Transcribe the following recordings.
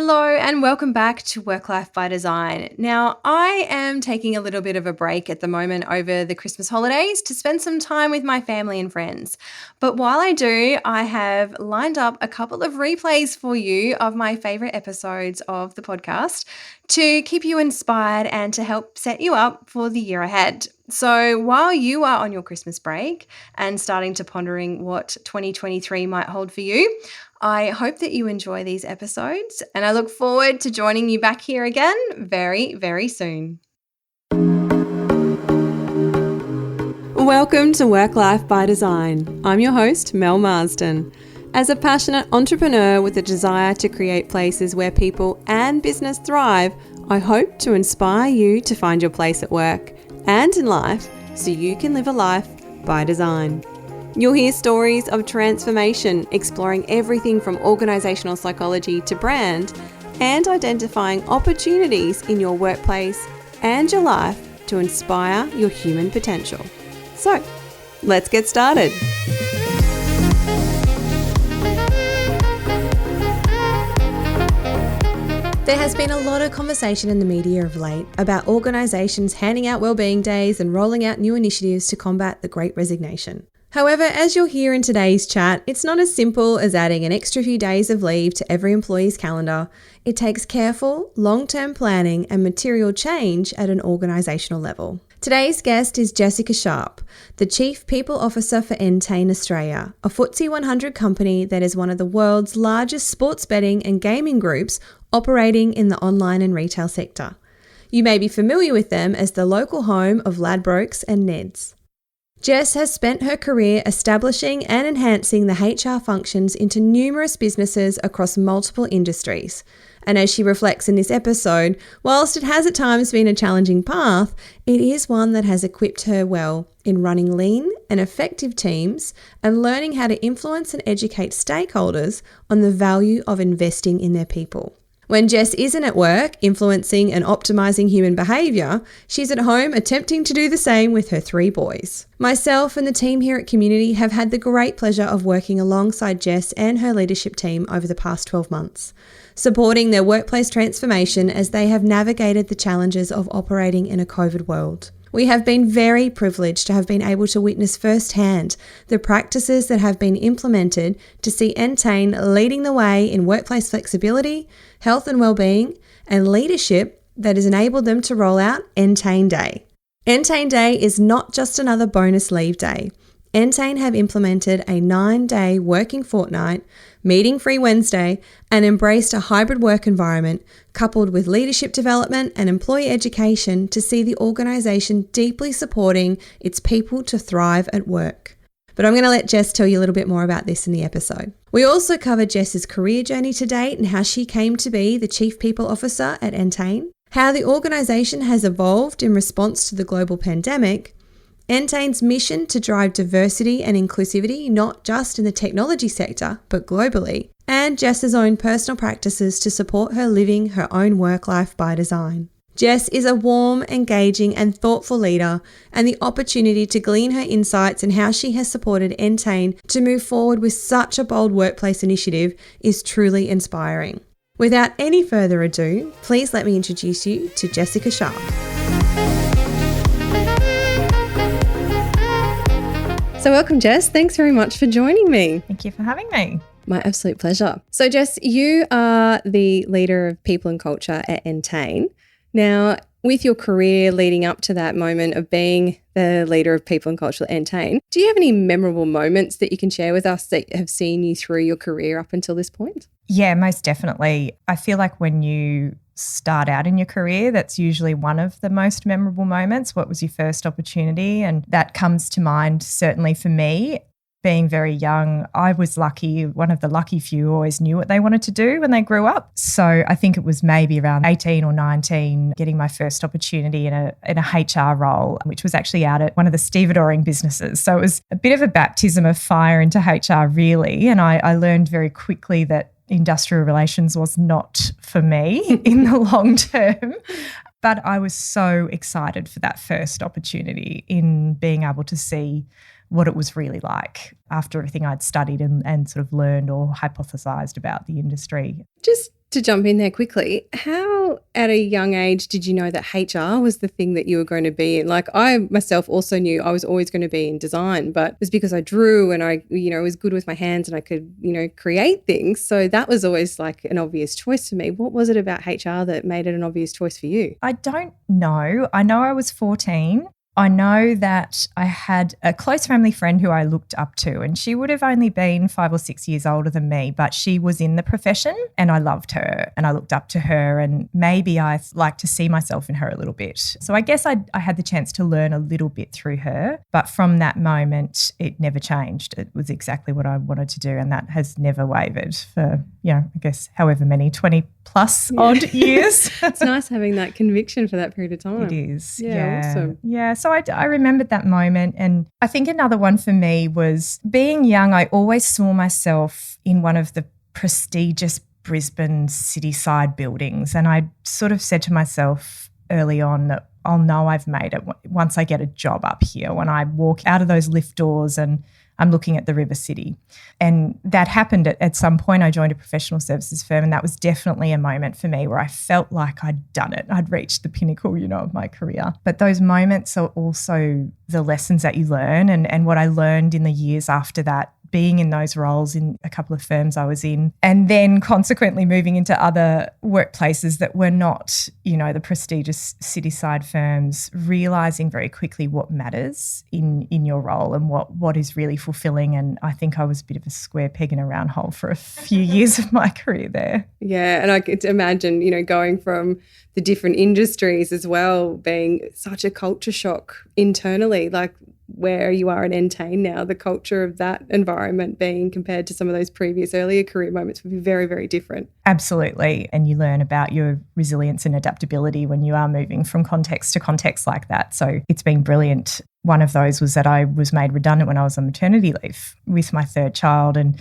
Hello and welcome back to Work Life by Design. Now, I am taking a little bit of a break at the moment over the Christmas holidays to spend some time with my family and friends. But while I do, I have lined up a couple of replays for you of my favourite episodes of the podcast to keep you inspired and to help set you up for the year ahead. So while you are on your Christmas break and starting to pondering what 2023 might hold for you, I hope that you enjoy these episodes and I look forward to joining you back here again very, very soon. Welcome to Work Life by Design. I'm your host, Mel Marsden. As a passionate entrepreneur with a desire to create places where people and business thrive, I hope to inspire you to find your place at work and in life so you can live a life by design. You'll hear stories of transformation, exploring everything from organisational psychology to brand, and identifying opportunities in your workplace and your life to inspire your human potential. So, let's get started. There has been a lot of conversation in the media of late about organisations handing out wellbeing days and rolling out new initiatives to combat the Great Resignation. However, as you'll hear in today's chat, it's not as simple as adding an extra few days of leave to every employee's calendar. It takes careful, long-term planning and material change at an organisational level. Today's guest is Jessica Sharpe, the Chief People Officer for Entain Australia, a FTSE 100 company that is one of the world's largest sports betting and gaming groups operating in the online and retail sector. You may be familiar with them as the local home of Ladbrokes and Neds. Jess has spent her career establishing and enhancing the HR functions into numerous businesses across multiple industries. And as she reflects in this episode, whilst it has at times been a challenging path, it is one that has equipped her well in running lean and effective teams and learning how to influence and educate stakeholders on the value of investing in their people. When Jess isn't at work influencing and optimising human behaviour, she's at home attempting to do the same with her 3 boys. Myself and the team here at COMUNiTI have had the great pleasure of working alongside Jess and her leadership team over the past 12 months, supporting their workplace transformation as they have navigated the challenges of operating in a COVID world. We have been very privileged to have been able to witness firsthand the practices that have been implemented to see Entain leading the way in workplace flexibility, health and wellbeing, and leadership that has enabled them to roll out Entain Day. Entain Day is not just another bonus leave day. Entain have implemented a 9-day working fortnight, meeting-free Wednesday, and embraced a hybrid work environment coupled with leadership development and employee education to see the organisation deeply supporting its people to thrive at work. But I'm going to let Jess tell you a little bit more about this in the episode. We also cover Jess's career journey to date and how she came to be the Chief People Officer at Entain, how the organisation has evolved in response to the global pandemic, Entain's mission to drive diversity and inclusivity not just in the technology sector but globally, and Jess's own personal practices to support her living her own work life by design. Jess is a warm, engaging and thoughtful leader, and the opportunity to glean her insights and how she has supported Entain to move forward with such a bold workplace initiative is truly inspiring. Without any further ado, please let me introduce you to Jessica Sharpe. So welcome, Jess. Thanks very much for joining me. Thank you for having me. My absolute pleasure. So Jess, you are the leader of people and culture at Entain. Now, with your career leading up to that moment of being the leader of people and culture at Entain, do you have any memorable moments that you can share with us that have seen you through your career up until this point? Yeah, most definitely. I feel like when you start out in your career, that's usually one of the most memorable moments. What was your first opportunity? And that comes to mind certainly for me. Being very young, I was lucky, one of the lucky few who always knew what they wanted to do when they grew up. So I think it was maybe around 18 or 19 getting my first opportunity in a HR role, which was actually out at one of the stevedoring businesses. So it was a bit of a baptism of fire into HR really. And I learned very quickly that industrial relations was not for me in the long term. But I was so excited for that first opportunity in being able to see what it was really like after everything I'd studied and sort of learned or hypothesised about the industry. Just to jump in there quickly, how at a young age did you know that HR was the thing that you were going to be in? Like I myself also knew I was always going to be in design, but it was because I drew and I, was good with my hands and I could, create things. So that was always like an obvious choice for me. What was it about HR that made it an obvious choice for you? I don't know. I know I was 14. I know that I had a close family friend who I looked up to, and she would have only been 5 or 6 years older than me, but she was in the profession and I loved her and I looked up to her, and maybe I like to see myself in her a little bit. So I guess I had the chance to learn a little bit through her, but from that moment, it never changed. It was exactly what I wanted to do, and that has never wavered for, I guess however many 20 plus odd years. It's nice having that conviction for that period of time. It is. Yeah. Awesome. Yeah. So I remembered that moment. And I think another one for me was being young, I always saw myself in one of the prestigious Brisbane city side buildings. And I sort of said to myself early on that I'll know I've made it once I get a job up here, when I walk out of those lift doors and I'm looking at the River City. And that happened at some point. I joined a professional services firm, and that was definitely a moment for me where I felt like I'd done it. I'd reached the pinnacle, of my career. But those moments are also the lessons that you learn, and what I learned in the years after that, being in those roles in a couple of firms I was in, and then consequently moving into other workplaces that were not, the prestigious city side firms, realising very quickly what matters in your role and what is really fulfilling. And I think I was a bit of a square peg in a round hole for a few years of my career there. Yeah, and I could imagine, going from the different industries as well, being such a culture shock internally, like where you are at Entain now, the culture of that environment being compared to some of those previous earlier career moments would be very, very different. Absolutely. And you learn about your resilience and adaptability when you are moving from context to context like that. So it's been brilliant. One of those was that I was made redundant when I was on maternity leave with my third child. And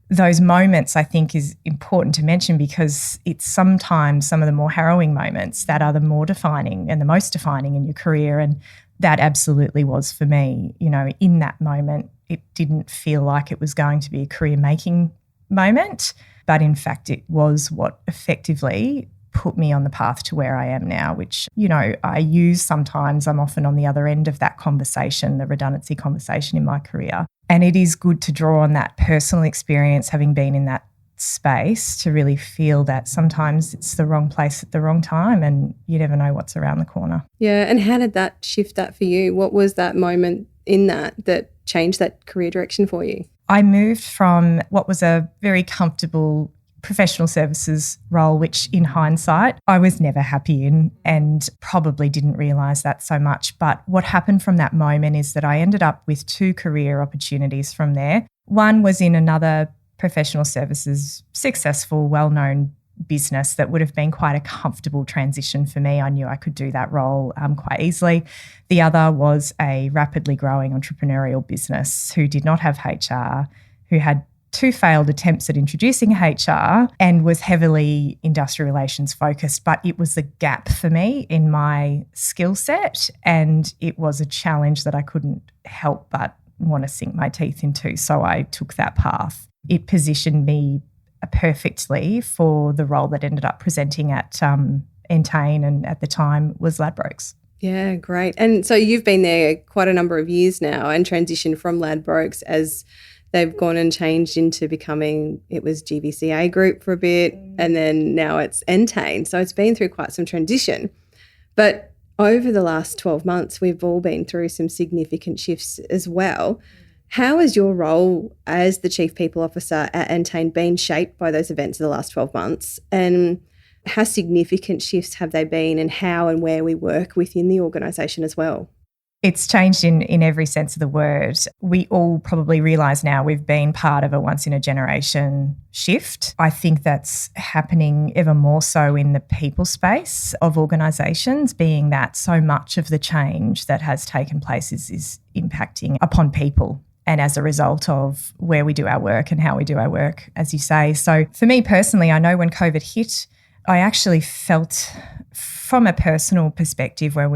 those moments, I think, is important to mention because it's sometimes some of the more harrowing moments that are the more defining and the most defining in your career. And that absolutely was for me. In that moment, it didn't feel like it was going to be a career-making moment, but in fact, it was what effectively put me on the path to where I am now, which, I use sometimes. I'm often on the other end of that conversation, the redundancy conversation in my career. And it is good to draw on that personal experience, having been in that space, to really feel that sometimes it's the wrong place at the wrong time and you never know what's around the corner. Yeah. And how did that shift that for you? What was that moment in that changed that career direction for you? I moved from what was a very comfortable professional services role, which in hindsight, I was never happy in and probably didn't realise that so much. But what happened from that moment is that I ended up with 2 career opportunities from there. One was in another professional services, successful, well-known business that would have been quite a comfortable transition for me. I knew I could do that role quite easily. The other was a rapidly growing entrepreneurial business who did not have HR, who had 2 failed attempts at introducing HR and was heavily industrial relations focused, but it was a gap for me in my skill set, and it was a challenge that I couldn't help but want to sink my teeth into. So I took that path. It positioned me perfectly for the role that ended up presenting at Entain, and at the time was Ladbrokes. Yeah, great. And so you've been there quite a number of years now and transitioned from Ladbrokes as they've gone and changed into becoming, it was GVCA Group for a bit, and then now it's Entain. So it's been through quite some transition. But over the last 12 months, we've all been through some significant shifts as well. How has your role as the Chief People Officer at Entain been shaped by those events of the last 12 months? And how significant shifts have they been, and how and where we work within the organisation as well? It's changed in every sense of the word. We all probably realise now we've been part of a once-in-a-generation shift. I think that's happening ever more so in the people space of organisations, being that so much of the change that has taken place is impacting upon people, and as a result of where we do our work and how we do our work, as you say. So for me personally, I know when COVID hit, I actually felt from a personal perspective, where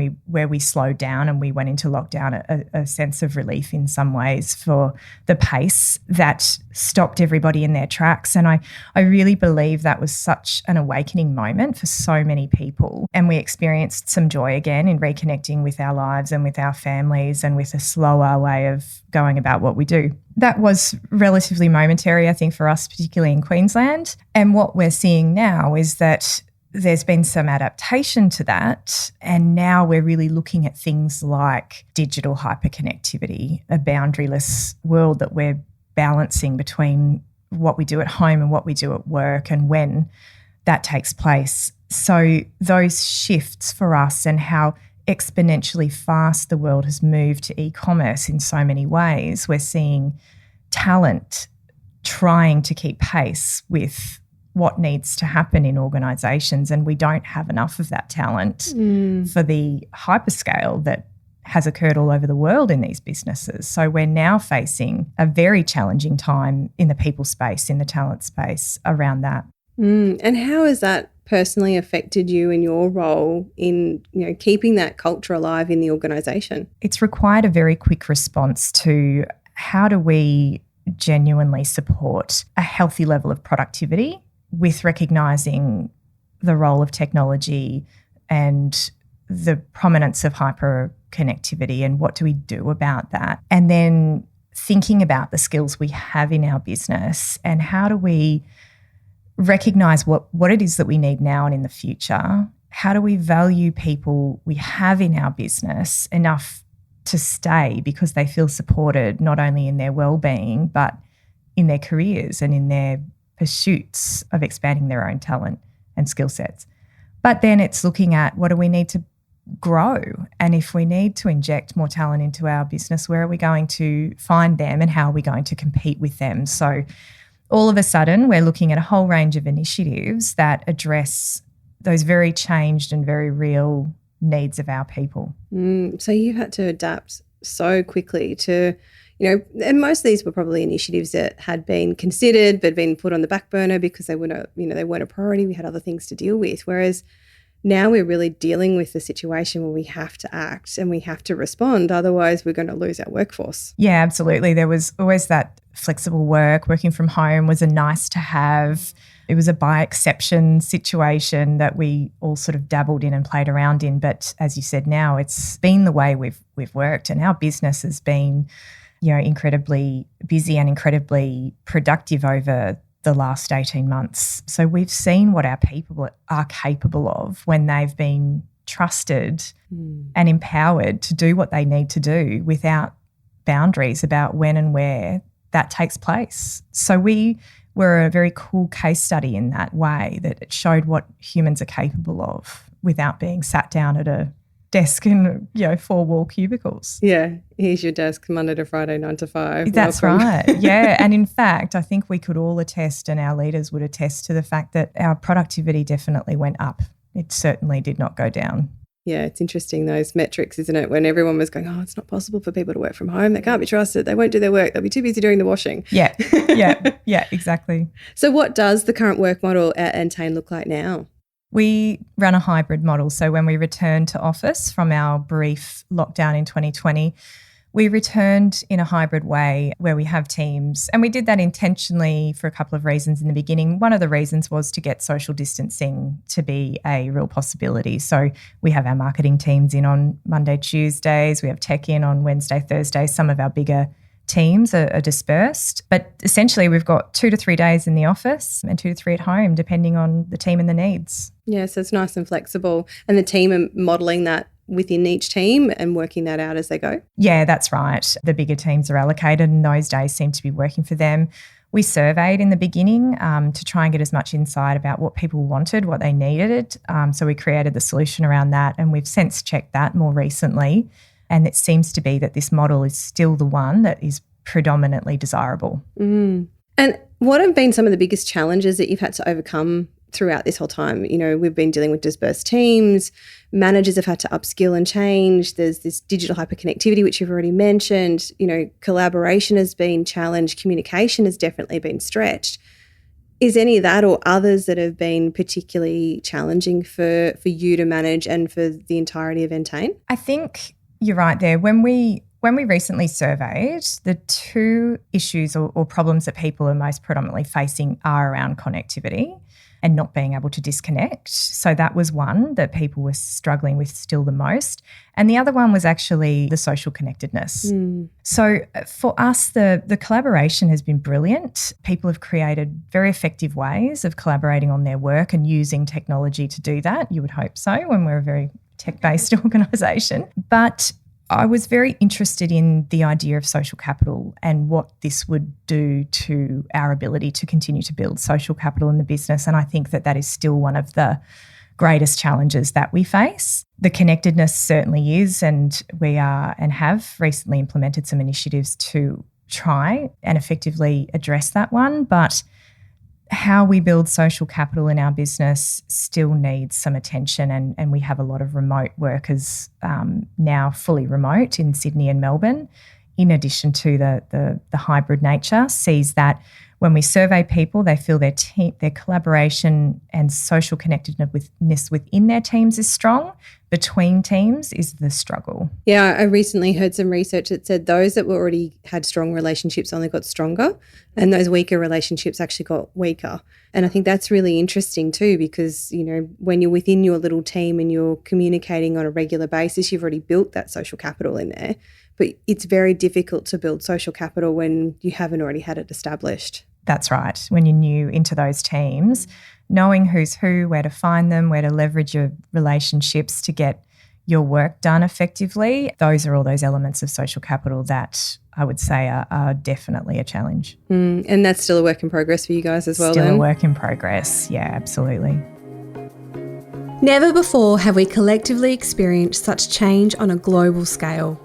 we slowed down and we went into lockdown, a sense of relief in some ways for the pace that stopped everybody in their tracks. And I really believe that was such an awakening moment for so many people. And we experienced some joy again in reconnecting with our lives and with our families and with a slower way of going about what we do. That was relatively momentary, I think, for us, particularly in Queensland. And what we're seeing now is that there's been some adaptation to that, and now we're really looking at things like digital hyperconnectivity, a boundaryless world that we're balancing between what we do at home and what we do at work and when that takes place. So those shifts for us and how exponentially fast the world has moved to e-commerce in so many ways, we're seeing talent trying to keep pace with what needs to happen in organisations, and we don't have enough of that talent for the hyperscale that has occurred all over the world in these businesses. So we're now facing a very challenging time in the people space, in the talent space around that. And how has that personally affected you in your role in, keeping that culture alive in the organisation? It's required a very quick response to how do we genuinely support a healthy level of productivity with recognising the role of technology and the prominence of hyperconnectivity, and what do we do about that? And then thinking about the skills we have in our business and how do we recognise what it is that we need now and in the future. How do we value people we have in our business enough to stay because they feel supported not only in their wellbeing but in their careers and in their pursuits of expanding their own talent and skill sets. But then it's looking at what do we need to grow, and if we need to inject more talent into our business, where are we going to find them and how are we going to compete with them? So all of a sudden we're looking at a whole range of initiatives that address those very changed and very real needs of our people. So you've had to adapt so quickly to, and most of these were probably initiatives that had been considered but been put on the back burner because they weren't a priority. We had other things to deal with. Whereas now we're really dealing with the situation where we have to act and we have to respond. Otherwise, we're going to lose our workforce. Yeah, absolutely. There was always that flexible working from home was a nice to have. It was a by exception situation that we all sort of dabbled in and played around in. But as you said, now it's been the way we've worked, and our business has been, incredibly busy and incredibly productive over the last 18 months. So we've seen what our people are capable of when they've been trusted and empowered to do what they need to do without boundaries about when and where that takes place. So we were a very cool case study in that way, that it showed what humans are capable of without being sat down at a desk in, 4-wall cubicles. Yeah, here's your desk, Monday to Friday, 9 to 5. That's right. Yeah, and in fact, I think we could all attest, and our leaders would attest to the fact that our productivity definitely went up. It certainly did not go down. Yeah, it's interesting, those metrics, isn't it? When everyone was going, it's not possible for people to work from home. They can't be trusted. They won't do their work. They'll be too busy doing the washing. Yeah, exactly. So what does the current work model at Entain look like now? We run a hybrid model. So when we returned to office from our brief lockdown in 2020, we returned in a hybrid way where we have teams, and we did that intentionally for a couple of reasons in the beginning. One of the reasons was to get social distancing to be a real possibility. So we have our marketing teams in on Monday, Tuesdays. We have tech in on Wednesday, Thursday. Some of our bigger teams are dispersed, but essentially we've got 2 to 3 days in the office and 2 to 3 at home, depending on the team and the needs. Yeah, so it's nice and flexible, and the team are modelling that within each team and working that out as they go? Yeah, that's right. The bigger teams are allocated and those days seem to be working for them. We surveyed in the beginning to try and get as much insight about what people wanted, what they needed. So we created the solution around that, and we've since checked that more recently. And it seems to be that this model is still the one that is predominantly desirable. And what have been some of the biggest challenges that you've had to overcome throughout this whole time? We've been dealing with dispersed teams. Managers have had to upskill and change. There's this digital hyperconnectivity, which you've already mentioned. Collaboration has been challenged. Communication has definitely been stretched. Is any of that or others that have been particularly challenging for you to manage and for the entirety of Entain? I think you're right there. When we recently surveyed, the two issues or problems that people are most predominantly facing are around connectivity and not being able to disconnect. So that was one that people were struggling with still the most. And the other one was actually the social connectedness. So for us, the collaboration has been brilliant. People have created very effective ways of collaborating on their work and using technology to do that. You would hope so when we're a very tech-based organisation. But I was very interested in the idea of social capital and what this would do to our ability to continue to build social capital in the business. And I think that is still one of the greatest challenges that we face. The connectedness certainly is, and we are and have recently implemented some initiatives to try and effectively address that one. But how we build social capital in our business still needs some attention, and we have a lot of remote workers now fully remote in Sydney and Melbourne, in addition to the hybrid nature, sees that when we survey people, they feel their team, their collaboration and social connectedness within their teams is strong. Between teams is the struggle. Yeah, I recently heard some research that said those that were already had strong relationships only got stronger, and those weaker relationships actually got weaker. And I think that's really interesting too, because, you know, when you're within your little team and you're communicating on a regular basis, you've already built that social capital in there. But it's very difficult to build social capital when you haven't already had it established. That's right. When you're new into those teams, knowing who's who, where to find them, where to leverage your relationships to get your work done effectively, those are all those elements of social capital that I would say are definitely a challenge. And that's still a work in progress for you guys as well, Still then? a work in progress, yeah, absolutely. Never before have we collectively experienced such change on a global scale.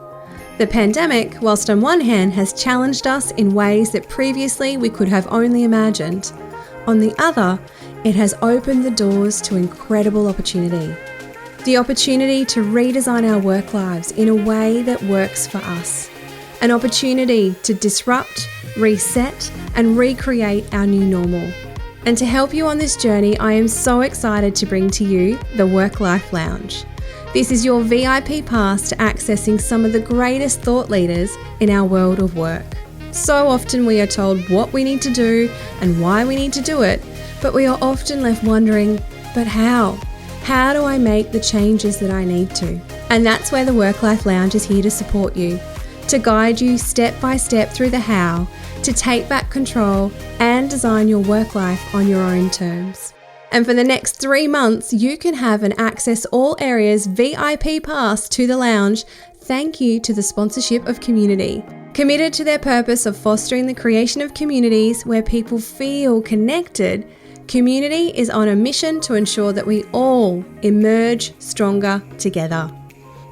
The pandemic, whilst on one hand has challenged us in ways that previously we could have only imagined, on the other, it has opened the doors to incredible opportunity. The opportunity to redesign our work lives in a way that works for us. An opportunity to disrupt, reset, and recreate our new normal. And to help you on this journey, I am so excited to bring to you the Work-Life Lounge. This is your VIP pass to accessing some of the greatest thought leaders in our world of work. So often we are told what we need to do and why we need to do it, but we are often left wondering, but how? How do I make the changes that I need to? And that's where the Work-Life Lounge is here to support you, to guide you step by step through the how, to take back control and design your work life on your own terms. And for the next 3 months, you can have an Access All Areas VIP pass to the lounge, thank you to the sponsorship of COMUNiTI. Committed to their purpose of fostering the creation of communities where people feel connected, COMUNiTI is on a mission to ensure that we all emerge stronger together,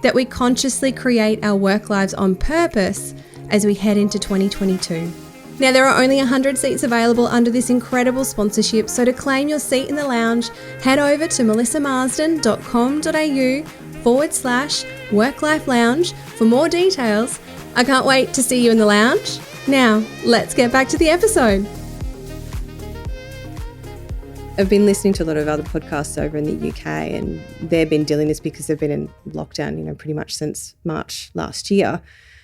that we consciously create our work lives on purpose as we head into 2022. Now, there are only 100 seats available under this incredible sponsorship, so to claim your seat in the lounge, head over to melissamarsden.com.au/work-life lounge for more details. I can't wait to see you in the lounge. Now, let's get back to the episode. I've been listening to a lot of other podcasts over in the UK, and they've been dealing this because they've been in lockdown, pretty much since March last year.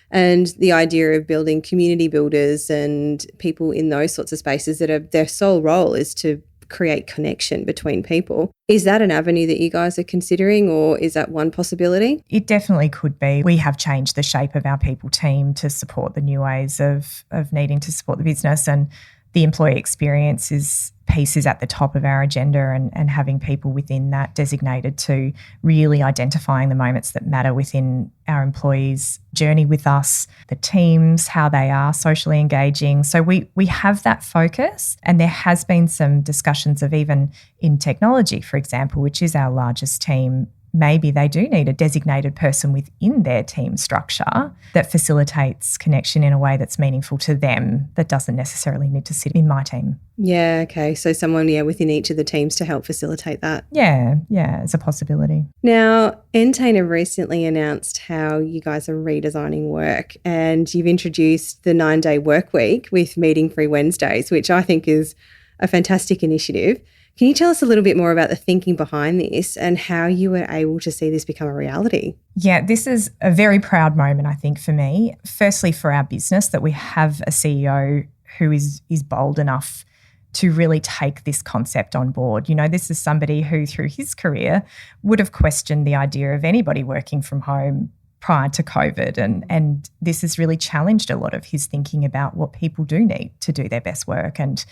And the idea of building community builders and people in those sorts of spaces that are their sole role is to create connection between people. Is that an avenue that you guys are considering, or is that one possibility? It definitely could be. We have changed the shape of our people team to support the new ways of needing to support the business, and the employee experience piece is at the top of our agenda, and having people within that designated to really identifying the moments that matter within our employees' journey with us, the teams, how they are socially engaging. So we have that focus, and there has been some discussions of, even in technology, for example, which is our largest team, maybe they do need a designated person within their team structure that facilitates connection in a way that's meaningful to them, that doesn't necessarily need to sit in my team. Yeah, okay. So someone, within each of the teams to help facilitate that. Yeah, it's a possibility. Now, Entain have recently announced how you guys are redesigning work, and you've introduced the 9-day work week with meeting-free Wednesdays, which I think is a fantastic initiative. Can you tell us a little bit more about the thinking behind this and how you were able to see this become a reality? Yeah, this is a very proud moment, I think, for me. Firstly, for our business, that we have a CEO who is bold enough to really take this concept on board. You know, this is somebody who through his career would have questioned the idea of anybody working from home prior to COVID. And this has really challenged a lot of his thinking about what people do need to do their best work. And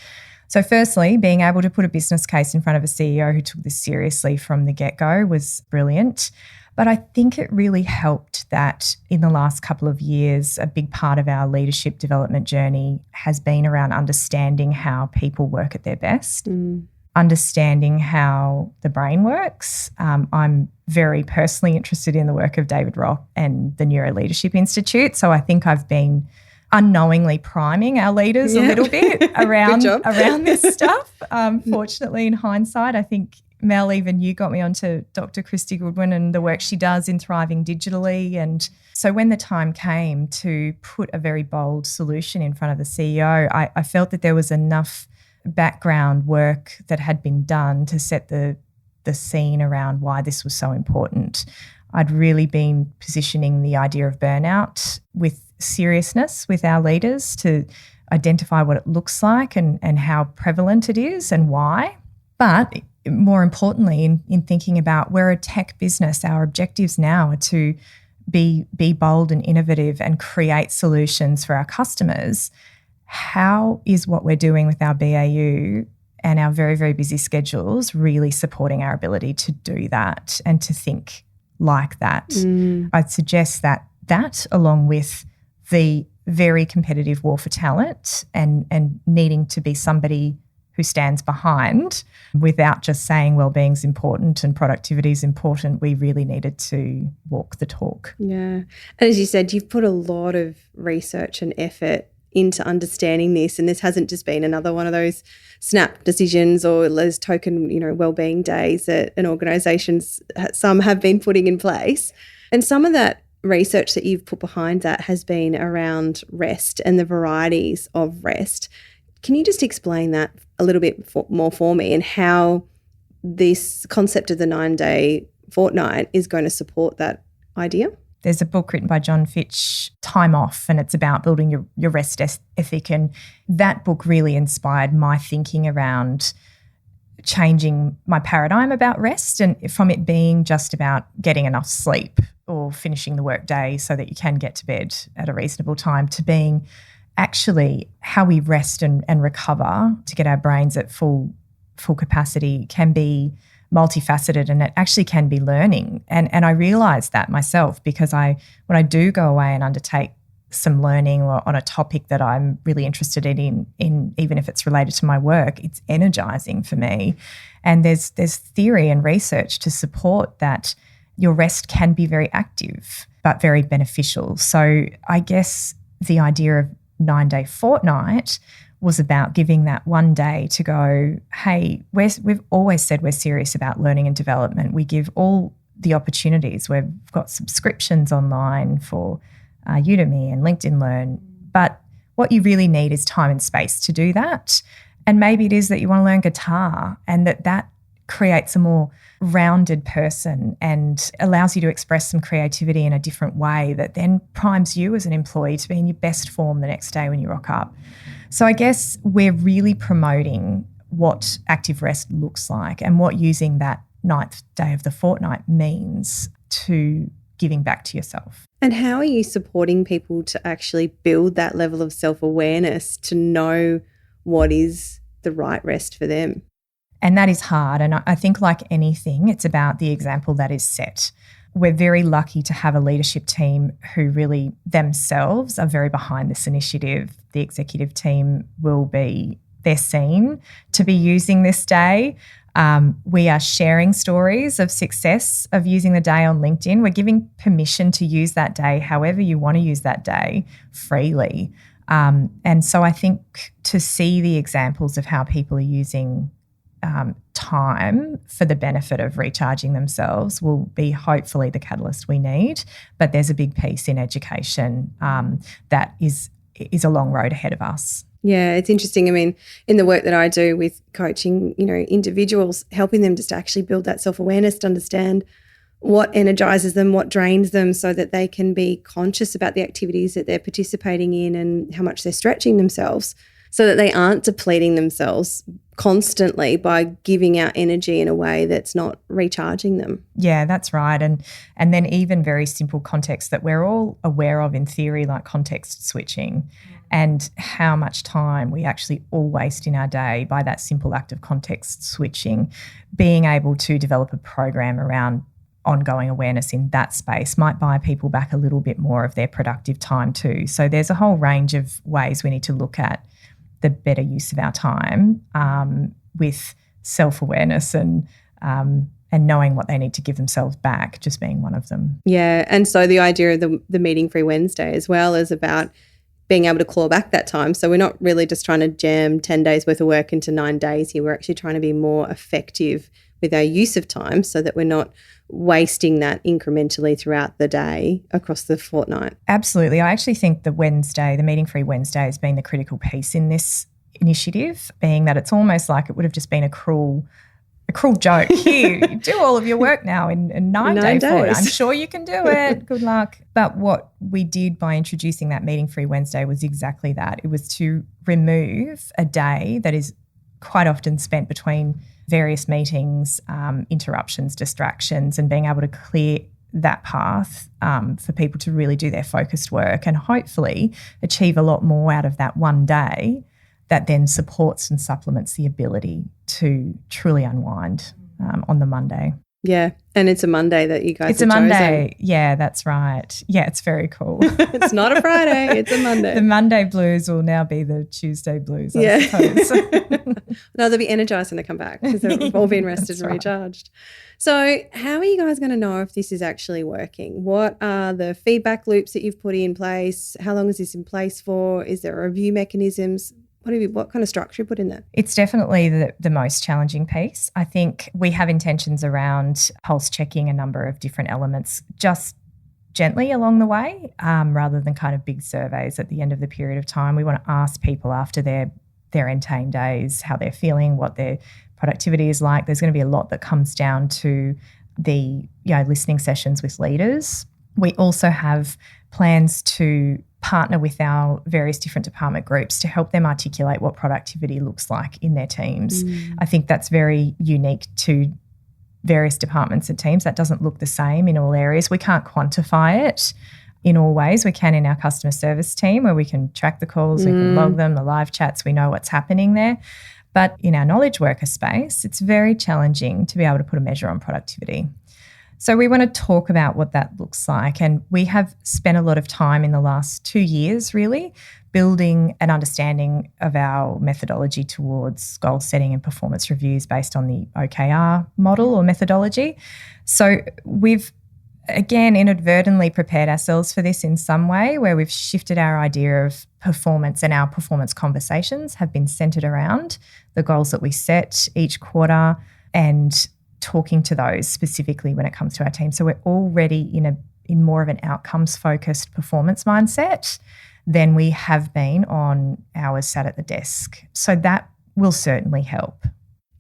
so firstly, being able to put a business case in front of a CEO who took this seriously from the get-go was brilliant. But I think it really helped that in the last couple of years, a big part of our leadership development journey has been around understanding how people work at their best, understanding how the brain works. I'm very personally interested in the work of David Rock and the Neuro Leadership Institute. So I think I've been unknowingly priming our leaders a little bit around this stuff. Fortunately, in hindsight, I think, Mel, even you got me onto Dr. Christy Goodwin and the work she does in Thriving Digitally. And so when the time came to put a very bold solution in front of the CEO, I felt that there was enough background work that had been done to set the scene around why this was so important. I'd really been positioning the idea of burnout with seriousness with our leaders to identify what it looks like and how prevalent it is and why. But more importantly, in thinking about we're a tech business, our objectives now are to be bold and innovative and create solutions for our customers. How is what we're doing with our BAU and our very, very busy schedules really supporting our ability to do that and to think like that? I'd suggest that along with the very competitive war for talent and needing to be somebody who stands behind without just saying wellbeing is important and productivity is important, we really needed to walk the talk. Yeah. And as you said, you've put a lot of research and effort into understanding this, and this hasn't just been another one of those snap decisions or those token, wellbeing days that an organisations, some have been putting in place. And some of that research that you've put behind that has been around rest and the varieties of rest. Can you just explain that a little bit more for me and how this concept of the 9-day fortnight is going to support that idea? There's a book written by John Fitch, Time Off, and it's about building your rest ethic. And that book really inspired my thinking around changing my paradigm about rest, and from it being just about getting enough sleep or finishing the workday so that you can get to bed at a reasonable time, to being actually how we rest and recover to get our brains at full capacity can be multifaceted, and it actually can be learning. And I realised that myself because when I do go away and undertake some learning or on a topic that I'm really interested in even if it's related to my work, it's energising for me. And there's theory and research to support that your rest can be very active but very beneficial. So I guess the idea of 9-day fortnight was about giving that one day to go, hey, we've always said we're serious about learning and development. We give all the opportunities. We've got subscriptions online for Udemy and LinkedIn Learn. But what you really need is time and space to do that. And maybe it is that you want to learn guitar, and that creates a more rounded person and allows you to express some creativity in a different way that then primes you as an employee to be in your best form the next day when you rock up. So I guess we're really promoting what active rest looks like and what using that 9th day of the fortnight means to giving back to yourself. And how are you supporting people to actually build that level of self-awareness to know what is the right rest for them? And that is hard. And I think like anything, it's about the example that is set. We're very lucky to have a leadership team who really themselves are very behind this initiative. The executive team they're seen to be using this day. We are sharing stories of success of using the day on LinkedIn. We're giving permission to use that day however you want to use that day freely. And so I think to see the examples of how people are using time for the benefit of recharging themselves will be hopefully the catalyst we need. But there's a big piece in education that is a long road ahead of us. Yeah, it's interesting. I mean, in the work that I do with coaching, individuals, helping them just to actually build that self-awareness to understand what energizes them, what drains them, so that they can be conscious about the activities that they're participating in and how much they're stretching themselves, so that they aren't depleting themselves constantly by giving out energy in a way that's not recharging them. Yeah, that's right. And then even very simple context that we're all aware of in theory, like context switching, and how much time we actually all waste in our day by that simple act of context switching. Being able to develop a program around ongoing awareness in that space might buy people back a little bit more of their productive time too. So there's a whole range of ways we need to look at the better use of our time with self-awareness and knowing what they need to give themselves back, just being one of them. Yeah, and so the idea of the meeting-free Wednesday as well is about being able to claw back that time. So we're not really just trying to jam 10 days worth of work into 9 days here. We're actually trying to be more effective with our use of time so that we're not wasting that incrementally throughout the day across the fortnight. Absolutely. I actually think the meeting-free Wednesday has been the critical piece in this initiative, being that it's almost like it would have just been a cruel joke. Here, you do all of your work now in 9 days. I'm sure you can do it. Good luck. But what we did by introducing that meeting-free Wednesday was exactly that. It was to remove a day that is quite often spent between various meetings, interruptions, distractions, and being able to clear that path for people to really do their focused work and hopefully achieve a lot more out of that one day that then supports and supplements the ability to truly unwind on the Monday. Yeah, and it's a Monday that you guys It's a Monday. Yeah, that's right. Yeah, it's very cool. It's not a Friday, it's a Monday. The Monday blues will now be the Tuesday blues, I suppose. No, they'll be energised when they come back because they've all been rested and recharged. So how are you guys going to know if this is actually working? What are the feedback loops that you've put in place? How long is this in place for? Is there review mechanisms? What kind of structure you put in there? It's definitely the most challenging piece. I think we have intentions around pulse checking a number of different elements just gently along the way rather than kind of big surveys at the end of the period of time. We want to ask people after their Entain days how they're feeling, what their productivity is like. There's going to be a lot that comes down to the listening sessions with leaders. We also have plans to partner with our various different department groups to help them articulate what productivity looks like in their teams. I think that's very unique to various departments and teams. That doesn't look the same in all areas. We can't quantify it in all ways. We can in our customer service team where we can track the calls, we can log them, the live chats, we know what's happening there. But in our knowledge worker space, it's very challenging to be able to put a measure on productivity. So we want to talk about what that looks like. And we have spent a lot of time in the last 2 years really building an understanding of our methodology towards goal setting and performance reviews based on the OKR model or methodology. So we've, again, inadvertently prepared ourselves for this in some way where we've shifted our idea of performance, and our performance conversations have been centred around the goals that we set each quarter and talking to those specifically when it comes to our team. So we're already in more of an outcomes-focused performance mindset than we have been on hours sat at the desk. So that will certainly help.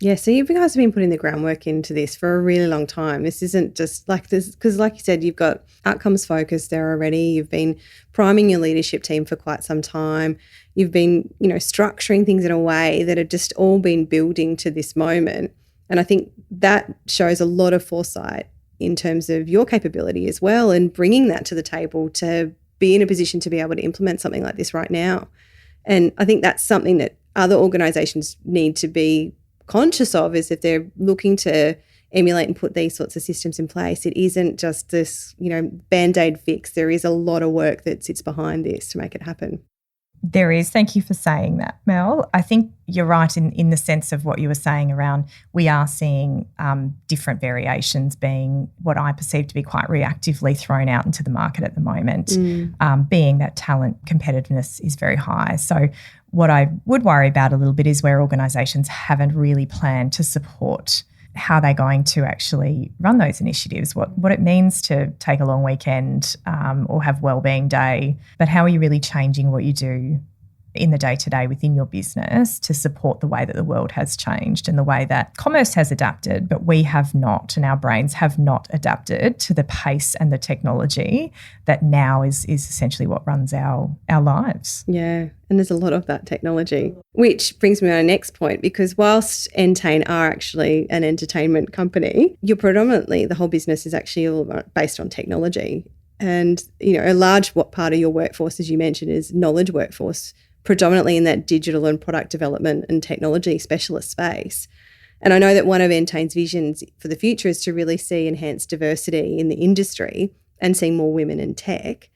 Yeah, so you guys have been putting the groundwork into this for a really long time. This isn't just like this, because like you said, you've got outcomes focused there already. You've been priming your leadership team for quite some time. You've been, structuring things in a way that have just all been building to this moment. And I think that shows a lot of foresight in terms of your capability as well, and bringing that to the table to be in a position to be able to implement something like this right now. And I think that's something that other organisations need to be conscious of, is if they're looking to emulate and put these sorts of systems in place, it isn't just this, Band-Aid fix. There is a lot of work that sits behind this to make it happen. There is. Thank you for saying that, Mel. I think you're right in the sense of what you were saying around we are seeing different variations being what I perceive to be quite reactively thrown out into the market at the moment, being that talent competitiveness is very high. So what I would worry about a little bit is where organisations haven't really planned to support how they're going to actually run those initiatives, what it means to take a long weekend or have wellbeing day, but how are you really changing what you do in the day-to-day within your business to support the way that the world has changed and the way that commerce has adapted, but we have not, and our brains have not adapted to the pace and the technology that now is essentially what runs our lives. Yeah, and there's a lot of that technology, which brings me to our next point, because whilst Entain are actually an entertainment company, you're predominantly, the whole business is actually all based on technology. And, a large part of your workforce, as you mentioned, is knowledge workforce, predominantly in that digital and product development and technology specialist space. And I know that one of Entain's visions for the future is to really see enhanced diversity in the industry and seeing more women in tech.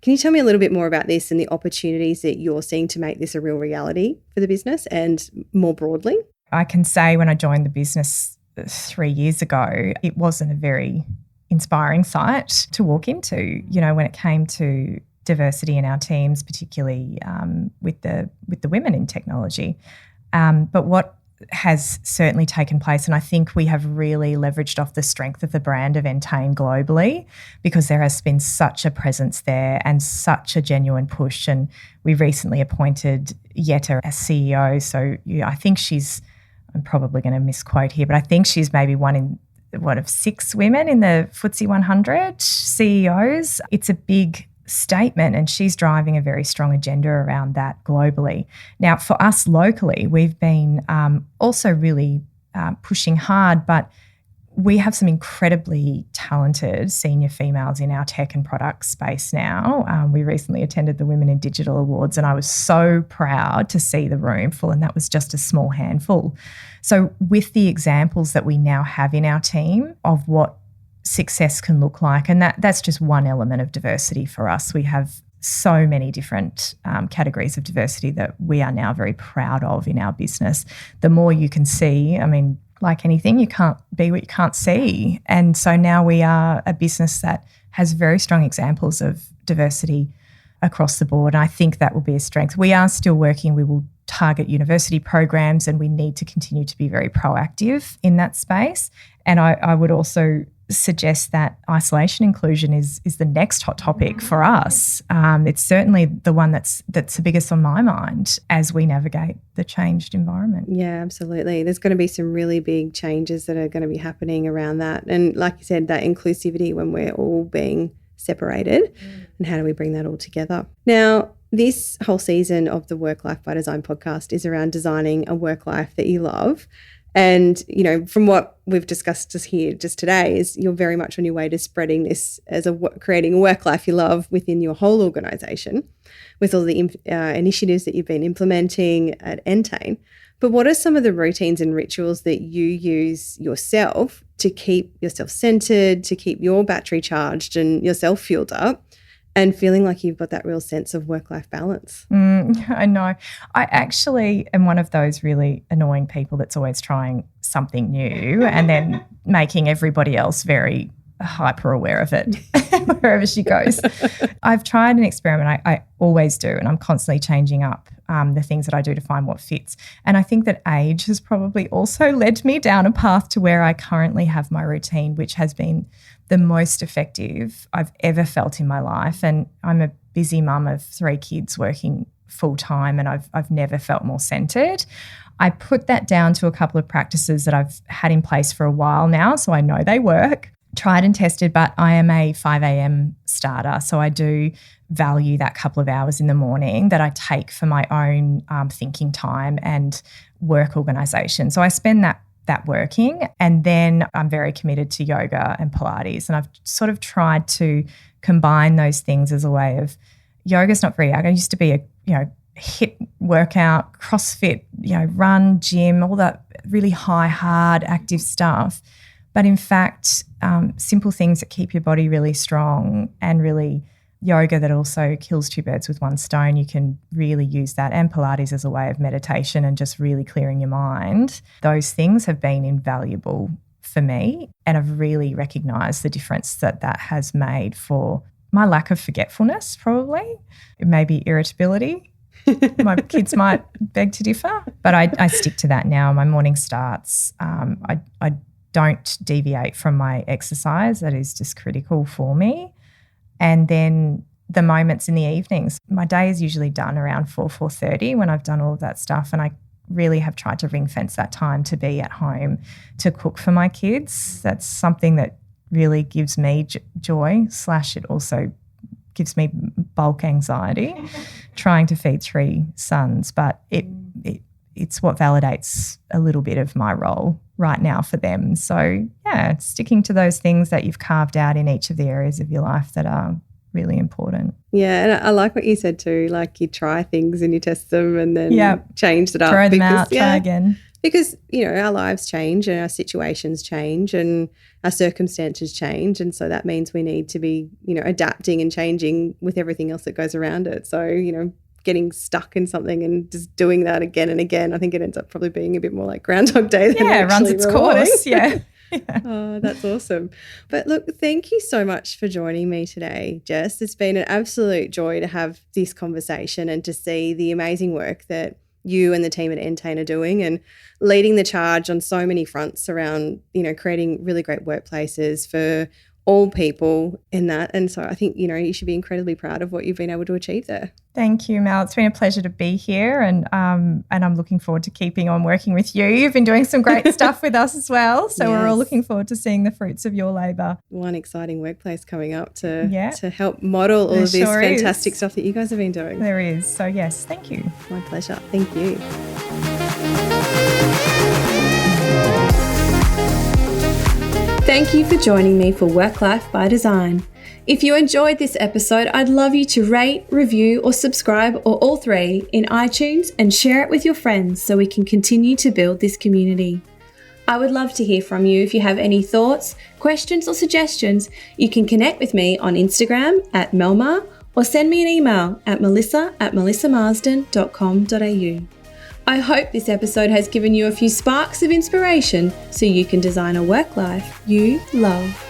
Can you tell me a little bit more about this and the opportunities that you're seeing to make this a real reality for the business and more broadly? I can say when I joined the business 3 years ago, it wasn't a very inspiring sight to walk into, when it came to diversity in our teams, particularly with the women in technology. But what has certainly taken place, and I think we have really leveraged off the strength of the brand of Entain globally, because there has been such a presence there and such a genuine push. And we recently appointed Yetta as CEO. So I think I'm probably going to misquote here, but I think she's maybe one of 6 women in the FTSE 100 CEOs. It's a big statement, and she's driving a very strong agenda around that globally. Now, for us locally, we've been also really pushing hard, but we have some incredibly talented senior females in our tech and product space now. We recently attended the Women in Digital Awards, and I was so proud to see the room full, and that was just a small handful. So with the examples that we now have in our team of what success can look like, and that's just one element of diversity for us. We have so many different categories of diversity that we are now very proud of in our business. The more you can see, like anything, you can't be what you can't see. And so now we are a business that has very strong examples of diversity across the board. And I think that will be a strength. We are still working. We will target university programs, and we need to continue to be very proactive in that space. And I would also suggest that isolation inclusion is the next hot topic for us. It's certainly the one that's the biggest on my mind as we navigate the changed environment. Yeah, absolutely. There's going to be some really big changes that are going to be happening around that. And like you said, that inclusivity when we're all being separated, and how do we bring that all together? Now, this whole season of the Work Life by Design podcast is around designing a work life that you love. And, from what we've discussed here just today is you're very much on your way to spreading this as creating a work life you love within your whole organisation with all the initiatives that you've been implementing at Entain. But what are some of the routines and rituals that you use yourself to keep yourself centred, to keep your battery charged and yourself fueled up, and feeling like you've got that real sense of work-life balance? I know. I actually am one of those really annoying people that's always trying something new and then making everybody else very hyper aware of it wherever she goes. I've tried an experiment. I always do, and I'm constantly changing up the things that I do to find what fits. And I think that age has probably also led me down a path to where I currently have my routine, which has been the most effective I've ever felt in my life. And I'm a busy mum of 3 kids working full time, and I've never felt more centred. I put that down to a couple of practices that I've had in place for a while now, so I know they work. Tried and tested, but I am a 5 a.m. starter, so I do value that couple of hours in the morning that I take for my own thinking time and work organisation. So I spend that working, and then I'm very committed to yoga and Pilates, and I've sort of tried to combine those things as a way of yoga's not very. I used to be a HIIT workout, CrossFit, run, gym, all that really high, hard, active stuff. But in fact, simple things that keep your body really strong, and really yoga that also kills 2 birds with 1 stone. You can really use that, and Pilates as a way of meditation and just really clearing your mind. Those things have been invaluable for me, and I've really recognised the difference that has made for my lack of forgetfulness, probably. It may be irritability. My kids might beg to differ, but I stick to that now. My morning starts. I don't deviate from my exercise. That is just critical for me. And then the moments in the evenings. My day is usually done around 4:30 when I've done all of that stuff, and I really have tried to ring fence that time to be at home to cook for my kids. That's something that really gives me joy, / it also gives me bulk anxiety trying to feed 3 sons, but it's what validates a little bit of my role right now for them. So, yeah, sticking to those things that you've carved out in each of the areas of your life that are really important. Yeah, and I like what you said too, like you try things and you test them and then change it up. Throw them out, try again. Because, our lives change and our situations change and our circumstances change, and so that means we need to be, adapting and changing with everything else that goes around it. So, getting stuck in something and just doing that again and again, I think it ends up probably being a bit more like Groundhog Day than it runs its course. Yeah. Oh, that's awesome. But look, thank you so much for joining me today, Jess. It's been an absolute joy to have this conversation and to see the amazing work that you and the team at Entain are doing and leading the charge on so many fronts around, creating really great workplaces for all people in that. And so I think, you should be incredibly proud of what you've been able to achieve there. Thank you, Mel. It's been a pleasure to be here, and I'm looking forward to keeping on working with you. You've been doing some great stuff with us as well, so We're all looking forward to seeing the fruits of your labour. One exciting workplace coming up to help model all of this fantastic stuff that you guys have been doing. There is. So, yes, thank you. My pleasure. Thank you. Thank you for joining me for Work Life by Design. If you enjoyed this episode, I'd love you to rate, review, or subscribe, or all 3 in iTunes and share it with your friends so we can continue to build this community. I would love to hear from you. If you have any thoughts, questions, or suggestions, you can connect with me on Instagram @Melmar or send me an email at melissa@melissamarsden.com.au. I hope this episode has given you a few sparks of inspiration so you can design a work life you love.